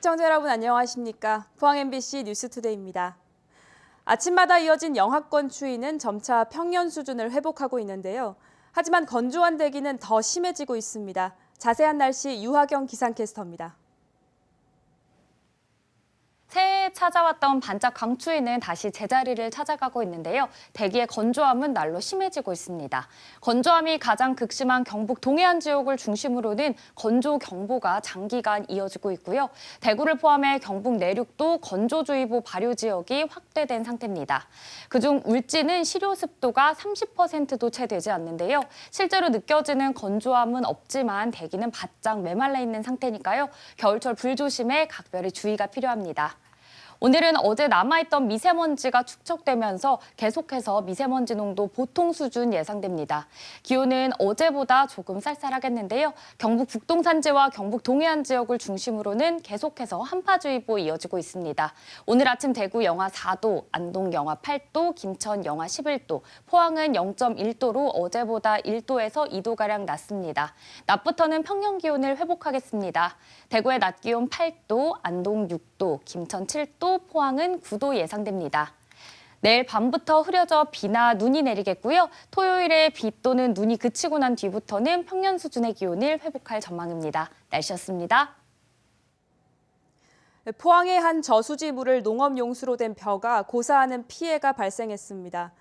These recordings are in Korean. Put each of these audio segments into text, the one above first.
시청자 여러분 안녕하십니까? 포항 MBC 뉴스투데이입니다. 아침마다 이어진 영하권 추위는 점차 평년 수준을 회복하고 있는데요. 하지만 건조한 대기는 더 심해지고 있습니다. 자세한 날씨 유하경 기상캐스터입니다. 새해에 찾아왔던 반짝 강추위는 다시 제자리를 찾아가고 있는데요. 대기의 건조함은 날로 심해지고 있습니다. 건조함이 가장 극심한 경북 동해안 지역을 중심으로는 건조경보가 장기간 이어지고 있고요. 대구를 포함해 경북 내륙도 건조주의보 발효 지역이 확대된 상태입니다. 그중 울진은 실효 습도가 30%도 채 되지 않는데요. 실제로 느껴지는 건조함은 없지만 대기는 바짝 메말라 있는 상태니까요. 겨울철 불조심에 각별히 주의가 필요합니다. 오늘은 어제 남아있던 미세먼지가 축적되면서 계속해서 미세먼지 농도 보통 수준 예상됩니다. 기온은 어제보다 조금 쌀쌀하겠는데요. 경북 북동 산지와 경북 동해안 지역을 중심으로는 계속해서 한파주의보 이어지고 있습니다. 오늘 아침 대구 영하 4도, 안동 영하 8도, 김천 영하 11도, 포항은 0.1도로 어제보다 1도에서 2도가량 낮습니다. 낮부터는 평년 기온을 회복하겠습니다. 대구의 낮 기온 8도, 안동 6도, 김천 7도, 포항은 9도 예상됩니다. 내일 밤부터 흐려져 비나 눈이 내리겠고요. 토요일에 비 또는 눈이 그치고 난 뒤부터는 평년 수준의 기온을 회복할 전망입니다. 날씨였습니다. 포항의 한 저수지 물을 농업용수로 된 벼가 고사하는 피해가 발생했습니다.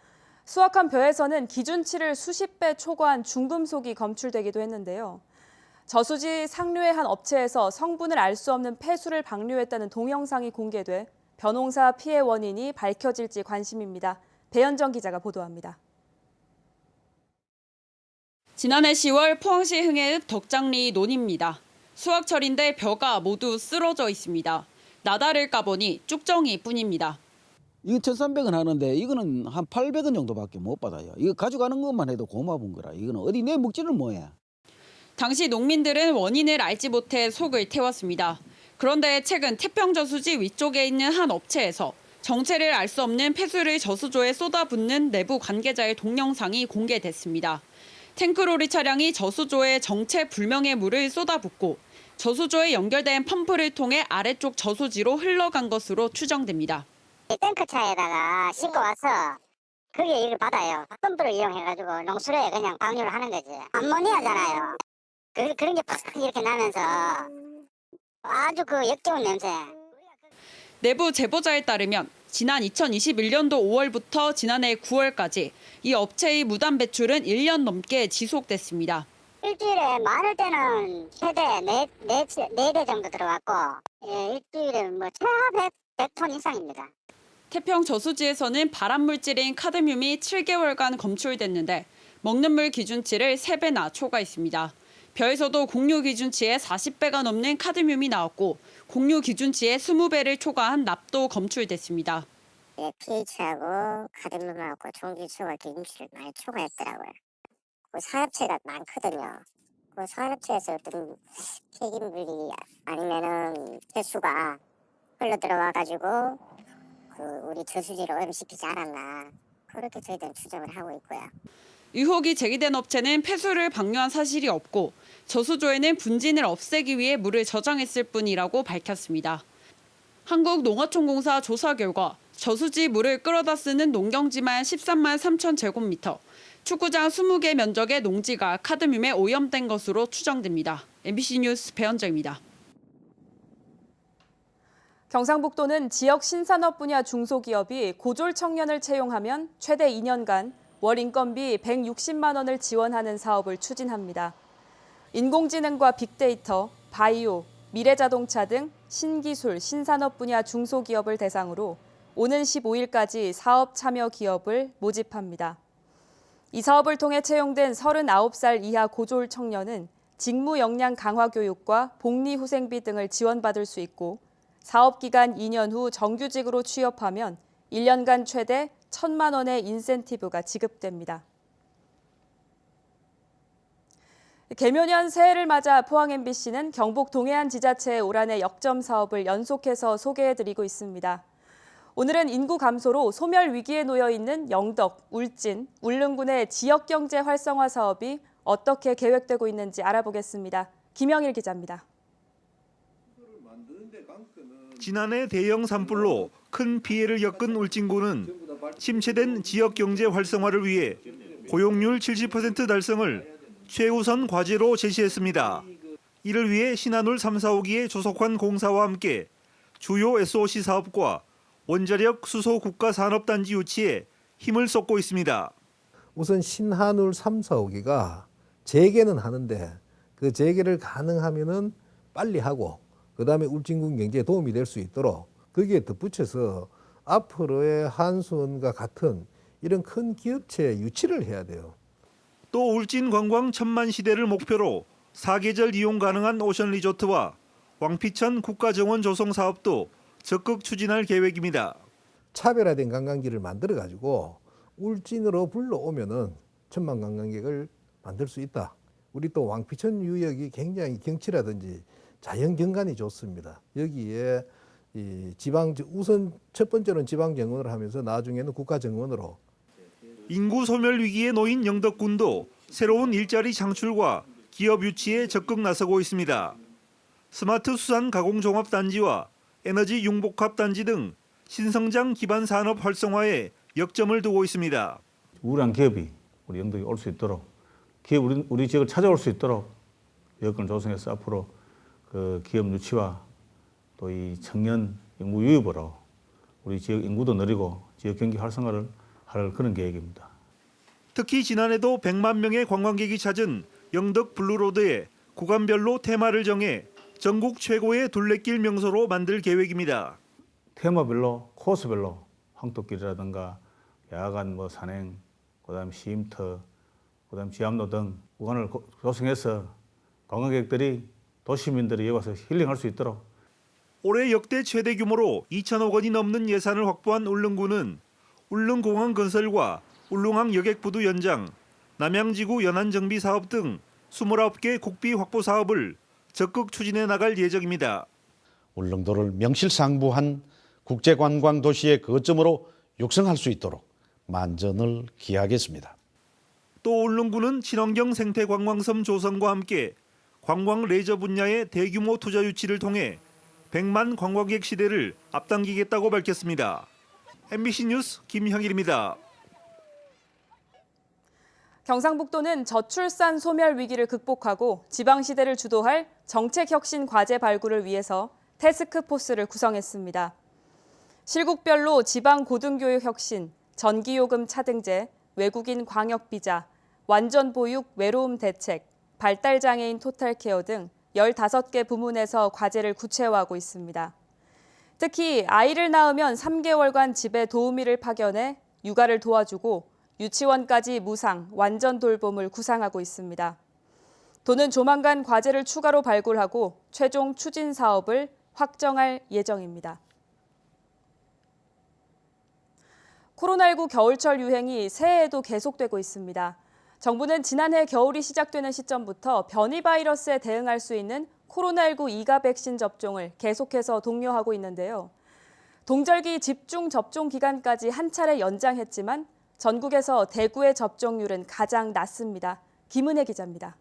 수확한 벼에서는 기준치를 수십 배 초과한 중금속이 검출되기도 했는데요. 저수지 상류의 한 업체에서 성분을 알 수 없는 폐수를 방류했다는 동영상이 공개돼 벼농사 피해 원인이 밝혀질지 관심입니다. 배현정 기자가 보도합니다. 지난해 10월 포항시 흥해읍 덕장리 논입니다. 수확철인데 벼가 모두 쓰러져 있습니다. 나다를 까보니 쭉정이뿐입니다. 이거 1,300원 하는데 이거는 한 800원 정도밖에 못 받아요. 이거 가져가는 것만 해도 고마운 거라. 이거는 어디 내 먹지를 뭐해. 당시 농민들은 원인을 알지 못해 속을 태웠습니다. 그런데 최근 태평저수지 위쪽에 있는 한 업체에서 정체를 알 수 없는 폐수를 저수조에 쏟아붓는 내부 관계자의 동영상이 공개됐습니다. 탱크로리 차량이 저수조에 정체 불명의 물을 쏟아붓고 저수조에 연결된 펌프를 통해 아래쪽 저수지로 흘러간 것으로 추정됩니다. 탱크차에다가 싣고 와서 거기에 이걸 받아요. 펌프를 이용해가지고 농수로에 그냥 방류를 하는 거지. 암모니아잖아요. 그런 게 팍 이렇게 나면서 아주 그 역겨운 냄새. 내부 제보자에 따르면 지난 2021년도 5월부터 지난해 9월까지 이 업체의 무단 배출은 1년 넘게 지속됐습니다. 일주일에 많을 때는 최대 4대 정도 들어왔고 일주일에 뭐 최하 100톤 이상입니다. 태평 저수지에서는 발암물질인 카드뮴이 7개월간 검출됐는데 먹는 물 기준치를 3배나 초과했습니다. 벼에서도 공유 기준치의 40배가 넘는 카드뮴이 나왔고 공유 기준치의 20배를 초과한 납도 검출됐습니다. pH하고 카드뮴하고 종기수가 기준치를 많이 초과했더라고요. 그 산업체가 많거든요. 그 산업체에서 어떤 폐기물이 아니면은 폐수가 흘러 들어와 가지고 그 우리 저수지로 오염시키지 않았나 그렇게 저희들은 추정을 하고 있고요. 의혹이 제기된 업체는 폐수를 방류한 사실이 없고 저수조에는 분진을 없애기 위해 물을 저장했을 뿐이라고 밝혔습니다. 한국농어촌공사 조사 결과 저수지 물을 끌어다 쓰는 농경지만 13만 3천 제곱미터, 축구장 20개 면적의 농지가 카드뮴에 오염된 것으로 추정됩니다. MBC 뉴스 배현정입니다. 경상북도는 지역 신산업 분야 중소기업이 고졸 청년을 채용하면 최대 2년간 월 인건비 160만 원을 지원하는 사업을 추진합니다. 인공지능과 빅데이터, 바이오, 미래자동차 등 신기술, 신산업 분야 중소기업을 대상으로 오는 15일까지 사업 참여 기업을 모집합니다. 이 사업을 통해 채용된 39살 이하 고졸 청년은 직무 역량 강화 교육과 복리후생비 등을 지원받을 수 있고 사업기간 2년 후 정규직으로 취업하면 1년간 최대 1,000만 원의 인센티브가 지급됩니다. 개묘년 새해를 맞아 포항 MBC는 경북 동해안 지자체의 올 한해 역점 사업을 연속해서 소개해드리고 있습니다. 오늘은 인구 감소로 소멸 위기에 놓여 있는 영덕, 울진, 울릉군의 지역경제 활성화 사업이 어떻게 계획되고 있는지 알아보겠습니다. 김영일 기자입니다. 만드는데 지난해 대형 산불로 큰 피해를 겪은 울진군은 침체된 지역 경제 활성화를 위해 고용률 70% 달성을 최우선 과제로 제시했습니다. 이를 위해 신한울 3, 4호기의 조속환 공사와 함께 주요 SOC 사업과 원자력 수소 국가산업단지 유치에 힘을 쏟고 있습니다. 우선 신한울 3, 4호기가 재개는 하는데 그 재개를 가능하면은 빨리 하고 그다음에 울진군 경제에 도움이 될 수 있도록 거기에 덧붙여서 앞으로의 한수원과 같은 이런 큰 기업체 유치를 해야 돼요. 또 울진 관광 천만 시대를 목표로 사계절 이용 가능한 오션 리조트와 왕피천 국가정원 조성 사업도 적극 추진할 계획입니다. 차별화된 관광지를 만들어 가지고 울진으로 불러오면은 천만 관광객을 만들 수 있다. 우리 또 왕피천 유역이 굉장히 경치라든지 자연 경관이 좋습니다. 여기에 이 우선 첫 번째로는 지방 정원을 하면서 나중에는 국가 정원으로. 인구 소멸 위기에 놓인 영덕군도 새로운 일자리 창출과 기업 유치에 적극 나서고 있습니다. 스마트 수산 가공 종합 단지와 에너지 융복합 단지 등 신성장 기반 산업 활성화에 역점을 두고 있습니다. 우량한 기업이 우리 영덕에 올 수 있도록 우리 지역을 찾아올 수 있도록 여건을 조성해서 앞으로 그 기업 유치와 또 이 청년 인구 유입으로 우리 지역 인구도 늘리고 지역 경기 활성화를 할 그런 계획입니다. 특히 지난해도 100만 명의 관광객이 찾은 영덕 블루로드에 구간별로 테마를 정해 전국 최고의 둘레길 명소로 만들 계획입니다. 테마별로 코스별로 황토길이라든가 야간 산행, 그다음 시임터, 그다음 지암로 등 구간을 조성해서 관광객들이 도시민들이 여기 와서 힐링할 수 있도록. 올해 역대 최대 규모로 2천억 원이 넘는 예산을 확보한 울릉군은 울릉공항 건설과 울릉항 여객부두 연장, 남양지구 연안정비 사업 등 29개 국비 확보 사업을 적극 추진해 나갈 예정입니다. 울릉도를 명실상부한 국제관광 도시의 거점으로 육성할 수 있도록 만전을 기하겠습니다. 또 울릉군은 친환경 생태관광섬 조성과 함께 관광 레저 분야의 대규모 투자 유치를 통해 100만 관광객 시대를 앞당기겠다고 밝혔습니다. MBC 뉴스 김형일입니다. 경상북도는 저출산 소멸 위기를 극복하고 지방시대를 주도할 정책혁신 과제 발굴을 위해서 태스크포스를 구성했습니다. 실국별로 지방고등교육 혁신, 전기요금 차등제, 외국인 광역비자, 완전보육 외로움 대책, 발달장애인 토탈케어 등 15개 부문에서 과제를 구체화하고 있습니다. 특히 아이를 낳으면 3개월간 집에 도우미를 파견해 육아를 도와주고 유치원까지 무상, 완전 돌봄을 구상하고 있습니다. 도는 조만간 과제를 추가로 발굴하고 최종 추진 사업을 확정할 예정입니다. 코로나19 겨울철 유행이 새해에도 계속되고 있습니다. 정부는 지난해 겨울이 시작되는 시점부터 변이 바이러스에 대응할 수 있는 코로나19 2가 백신 접종을 계속해서 독려하고 있는데요. 동절기 집중 접종 기간까지 한 차례 연장했지만 전국에서 대구의 접종률은 가장 낮습니다. 김은혜 기자입니다.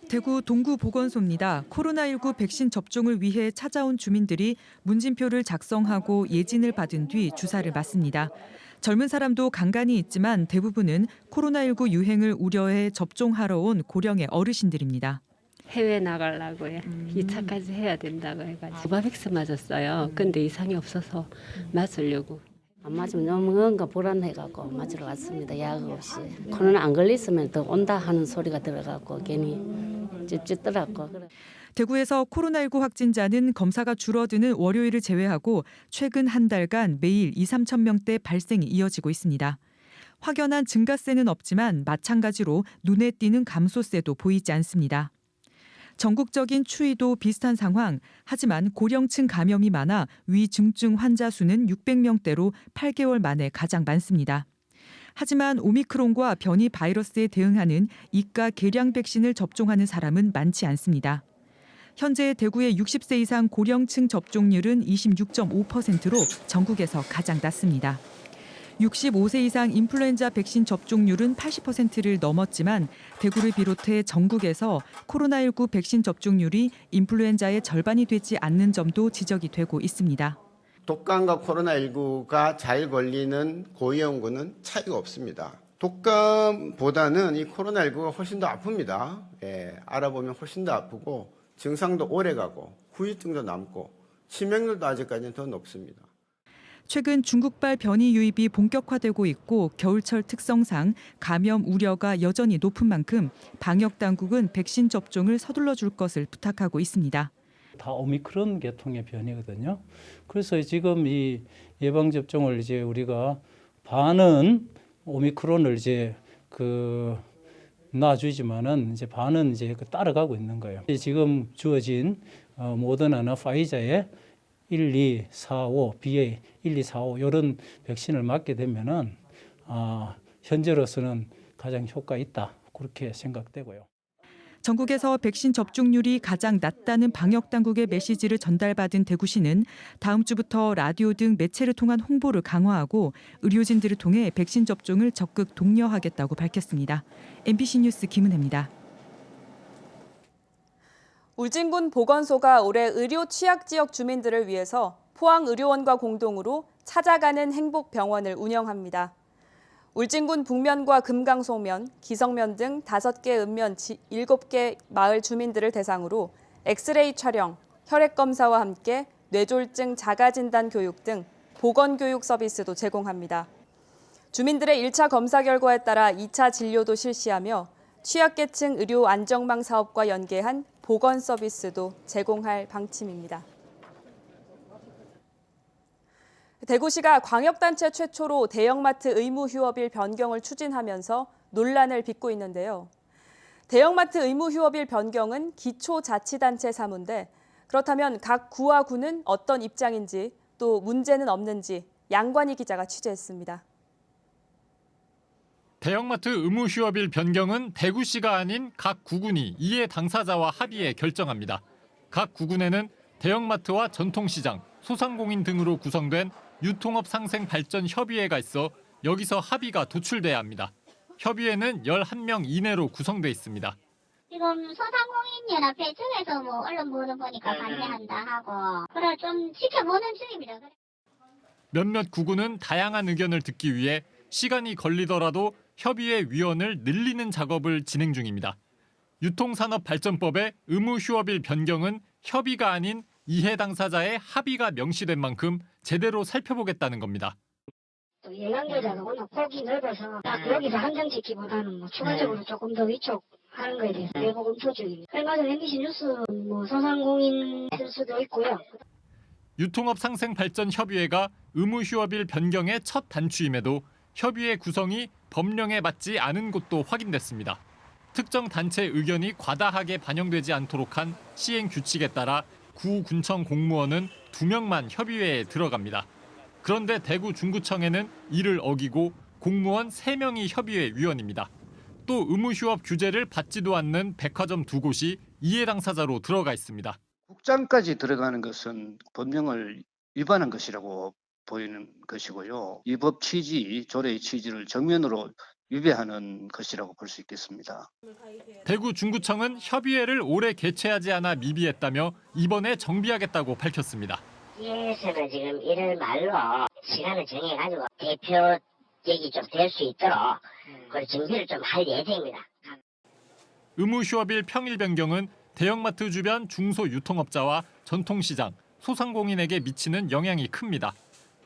대구 동구보건소입니다. 코로나19 백신 접종을 위해 찾아온 주민들이 문진표를 작성하고 예진을 받은 뒤 주사를 맞습니다. 젊은 사람도 간간이 있지만 대부분은 코로나19 유행을 우려해 접종하러 온 고령의 어르신들입니다. 해외 나가려고요. 2차까지 해야 된다고 해가지고 코바백스 맞았어요. 근데 이상이 없어서 맞으려고. 안 맞으면 너무 뭔가 불안해갖고 맞으러 왔습니다. 약 없이. 코로나 안 걸렸으면 더 온다 하는 소리가 들어갖고 괜히 찝찝더라고. 대구에서 코로나19 확진자는 검사가 줄어드는 월요일을 제외하고 최근 한 달간 매일 2, 3천 명대 발생이 이어지고 있습니다. 확연한 증가세는 없지만 마찬가지로 눈에 띄는 감소세도 보이지 않습니다. 전국적인 추이도 비슷한 상황, 하지만 고령층 감염이 많아 위중증 환자 수는 600명대로 8개월 만에 가장 많습니다. 하지만 오미크론과 변이 바이러스에 대응하는 이가 계량 백신을 접종하는 사람은 많지 않습니다. 현재 대구의 60세 이상 고령층 접종률은 26.5%로 전국에서 가장 낮습니다. 65세 이상 인플루엔자 백신 접종률은 80%를 넘었지만 대구를 비롯해 전국에서 코로나19 백신 접종률이 인플루엔자의 절반이 되지 않는 점도 지적이 되고 있습니다. 독감과 코로나19가 잘 걸리는 고위험군은 차이가 없습니다. 독감보다는 이 코로나19가 훨씬 더 아픕니다. 알아보면 훨씬 더 아프고 증상도 오래가고 후유증도 남고 치명률도 아직까지는 더 높습니다. 최근 중국발 변이 유입이 본격화되고 있고 겨울철 특성상 감염 우려가 여전히 높은 만큼 방역 당국은 백신 접종을 서둘러 줄 것을 부탁하고 있습니다. 다 오미크론 계통의 변이거든요. 그래서 지금 이 예방 접종을 이제 우리가 반은 오미크론을 이제 놔주지만은 이제 반은 이제 따라가고 있는 거예요. 지금 주어진 모더나나 파이자의 1, 2, 4, 5, BA 1, 2, 4, 5 이런 백신을 맞게 되면은 현재로서는 가장 효과 있다 그렇게 생각되고요. 전국에서 백신 접종률이 가장 낮다는 방역 당국의 메시지를 전달받은 대구시는 다음 주부터 라디오 등 매체를 통한 홍보를 강화하고 의료진들을 통해 백신 접종을 적극 독려하겠다고 밝혔습니다. MBC 뉴스 김은혜입니다. 울진군 보건소가 올해 의료 취약 지역 주민들을 위해서 포항의료원과 공동으로 찾아가는 행복병원을 운영합니다. 울진군 북면과 금강송면, 기성면 등 5개 읍면 7개 마을 주민들을 대상으로 엑스레이 촬영, 혈액검사와 함께 뇌졸중 자가진단 교육 등 보건교육 서비스도 제공합니다. 주민들의 1차 검사 결과에 따라 2차 진료도 실시하며 취약계층 의료 안정망 사업과 연계한 보건 서비스도 제공할 방침입니다. 대구시가 광역단체 최초로 대형마트 의무 휴업일 변경을 추진하면서 논란을 빚고 있는데요. 대형마트 의무 휴업일 변경은 기초자치단체 사무인데 그렇다면 각 구와 구는 어떤 입장인지 또 문제는 없는지 양관희 기자가 취재했습니다. 대형마트 의무 휴업일 변경은 대구시가 아닌 각 구군이 이해 당사자와 합의해 결정합니다. 각 구군에는 대형마트와 전통시장, 소상공인 등으로 구성된 유통업 상생 발전 협의회가 있어 여기서 합의가 도출돼야 합니다. 협의회는 11명 이내로 구성돼 있습니다. 지금 소상공인연합회 측에서 언론 보도 보니까 반대한다 하고 그래 좀 지켜보는 중입니다. 몇몇 구군은 다양한 의견을 듣기 위해 시간이 걸리더라도 협의회 위원을 늘리는 작업을 진행 중입니다. 유통산업발전법의 의무 휴업일 변경은 협의가 아닌 이해 당사자의 합의가 명시된 만큼 제대로 살펴보겠다는 겁니다. 또 예약여자가 워낙 폭이 넓어서 딱 여기서 한정짓기보다는 추가적으로 조금 더 위촉하는 거에 대해서 내부 검토 중입니다. 그래서 MBC 뉴스 소상공인 쓸 수도 있고요. 유통업상생발전협의회가 의무휴업일 변경의 첫 단추임에도 협의회 구성이 법령에 맞지 않은 것도 확인됐습니다. 특정 단체 의견이 과다하게 반영되지 않도록 한 시행 규칙에 따라 구 군청 공무원은 2명만 협의회에 들어갑니다. 그런데 대구 중구청에는 이를 어기고 공무원 3명이 협의회 위원입니다. 또 의무휴업 규제를 받지도 않는 백화점 2곳이 이해 당사자로 들어가 있습니다. 국장까지 들어가는 것은 법령을 위반한 것이라고 보이는 것이고요. 이 법 취지, 조례의 취지를 정면으로 위배하는 것이라고 볼 수 있겠습니다. 대구 중구청은 협의회를 올해 개최하지 않아 미비했다며 이번에 정비하겠다고 밝혔습니다. 시에서는 지금 1월 말로 시간을 정해가지고 대표직이 좀 될 수 있도록 그 준비를 좀 할 예정입니다. 의무휴업일 평일 변경은 대형마트 주변 중소유통업자와 전통시장, 소상공인에게 미치는 영향이 큽니다.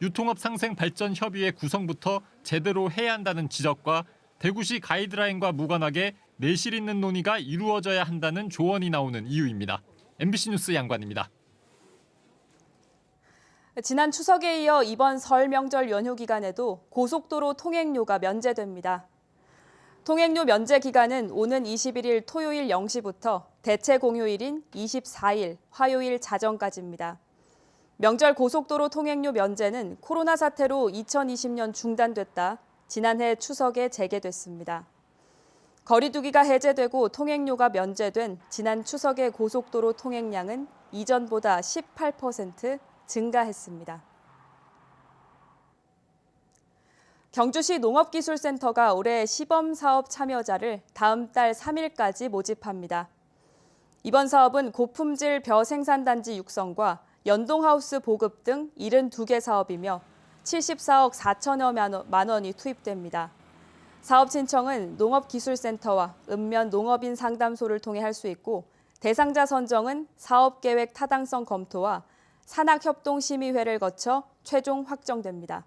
유통업상생발전협의회 구성부터 제대로 해야 한다는 지적과 대구시 가이드라인과 무관하게 내실 있는 논의가 이루어져야 한다는 조언이 나오는 이유입니다. MBC 뉴스 양관입니다. 지난 추석에 이어 이번 설 명절 연휴 기간에도 고속도로 통행료가 면제됩니다. 통행료 면제 기간은 오는 21일 토요일 0시부터 대체 공휴일인 24일 화요일 자정까지입니다. 명절 고속도로 통행료 면제는 코로나 사태로 2020년 중단됐다 지난해 추석에 재개됐습니다. 거리두기가 해제되고 통행료가 면제된 지난 추석의 고속도로 통행량은 이전보다 18% 증가했습니다. 경주시 농업기술센터가 올해 시범사업 참여자를 다음 달 3일까지 모집합니다. 이번 사업은 고품질 벼 생산단지 육성과 연동하우스 보급 등 72개 사업이며 74억 4천여만 원이 투입됩니다. 사업 신청은 농업기술센터와 읍면 농업인 상담소를 통해 할 수 있고 대상자 선정은 사업계획 타당성 검토와 산학협동심의회를 거쳐 최종 확정됩니다.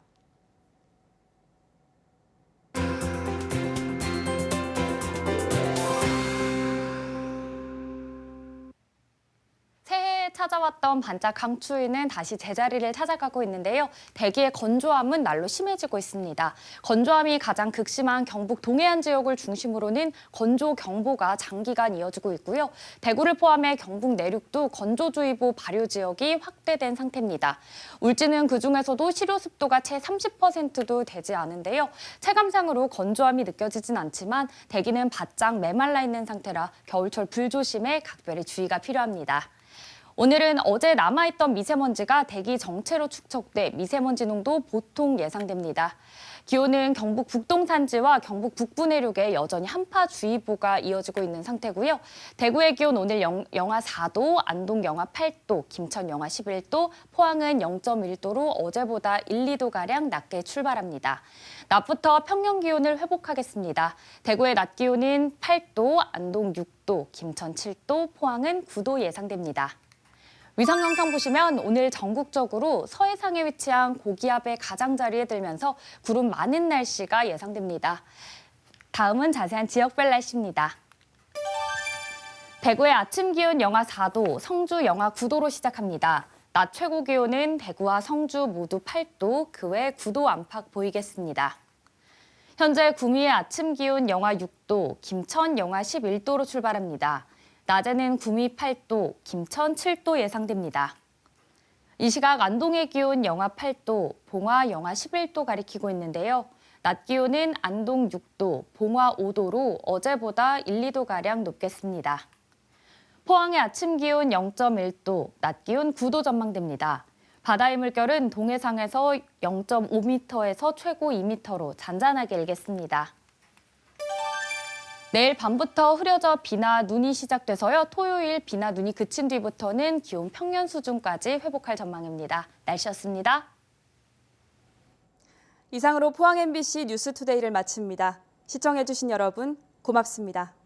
새해에 찾아왔던 반짝 강추위는 다시 제자리를 찾아가고 있는데요. 대기의 건조함은 날로 심해지고 있습니다. 건조함이 가장 극심한 경북 동해안 지역을 중심으로는 건조경보가 장기간 이어지고 있고요. 대구를 포함해 경북 내륙도 건조주의보 발효 지역이 확대된 상태입니다. 울진은 그중에서도 실효 습도가 채 30%도 되지 않은데요. 체감상으로 건조함이 느껴지진 않지만 대기는 바짝 메말라 있는 상태라 겨울철 불조심에 각별히 주의가 필요합니다. 오늘은 어제 남아있던 미세먼지가 대기 정체로 축적돼 미세먼지 농도 보통 예상됩니다. 기온은 경북 북동 산지와 경북 북부 내륙에 여전히 한파주의보가 이어지고 있는 상태고요. 대구의 기온 오늘 영하 4도, 안동 영하 8도, 김천 영하 11도, 포항은 0.1도로 어제보다 1, 2도가량 낮게 출발합니다. 낮부터 평년 기온을 회복하겠습니다. 대구의 낮 기온은 8도, 안동 6도, 김천 7도, 포항은 9도 예상됩니다. 위성 영상 보시면 오늘 전국적으로 서해상에 위치한 고기압의 가장자리에 들면서 구름 많은 날씨가 예상됩니다. 다음은 자세한 지역별 날씨입니다. 대구의 아침 기온 영하 4도, 성주 영하 9도로 시작합니다. 낮 최고 기온은 대구와 성주 모두 8도, 그 외 9도 안팎 보이겠습니다. 현재 구미의 아침 기온 영하 6도, 김천 영하 11도로 출발합니다. 낮에는 구미 8도, 김천 7도 예상됩니다. 이 시각 안동의 기온 영하 8도, 봉화 영하 11도 가리키고 있는데요. 낮 기온은 안동 6도, 봉화 5도로 어제보다 1, 2도가량 높겠습니다. 포항의 아침 기온 0.1도, 낮 기온 9도 전망됩니다. 바다의 물결은 동해상에서 0.5m에서 최고 2m로 잔잔하게 일겠습니다. 내일 밤부터 흐려져 비나 눈이 시작돼서요. 토요일 비나 눈이 그친 뒤부터는 기온 평년 수준까지 회복할 전망입니다. 날씨였습니다. 이상으로 포항 MBC 뉴스투데이를 마칩니다. 시청해주신 여러분 고맙습니다.